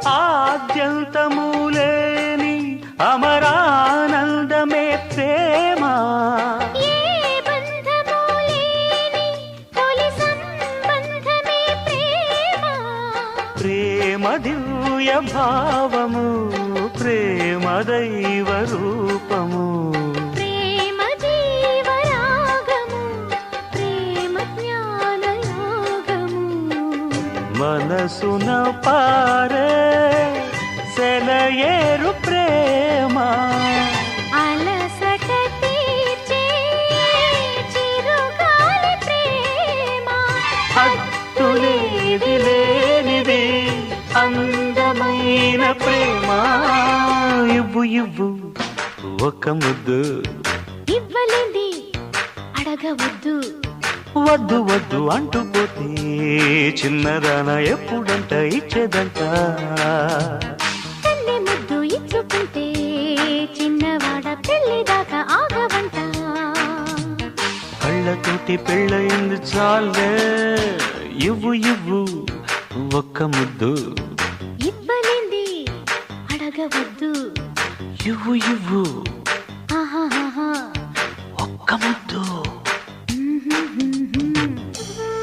ఆద్యంతము లేని అమరానందమే ప్రేమ. ఏ బంధము లేని తొలి సంబంధమే ప్రేమ. ప్రేమ దివ్య భావము, ప్రేమ దైవ రూపము. ప్రేమ జీవరాగము, ప్రేమ జ్ఞానయోగము. మనసున పారే సెలయేరు ప్రేమ. అలసట తీర్చే చిరుగాలి ప్రేమ. హద్దులేది లేనిది అందమైన ప్రేమ. ఇవ్వు ఇవ్వు ఒక ముద్దు, ఇవ్వలేంది అడగవద్దు. వద్దు వద్దు అంటూ పోతే చిన్నదాన ఎప్పుడంట ఇచ్చేదంట. కన్నె ముద్దు ఇచ్చుకుంటే చిన్నవాడ పెళ్లిదాకా ఆగవంట. కళ్ళతోటి పెళ్ళయింది చాలే, ఇవ్వు ఇవ్వు ఒక్క ముద్దు. ఇవ్వలేంది అడగవద్దు. ఇవ్వు ఇవ్వు ఆహాహా ఒక్క ముద్దు.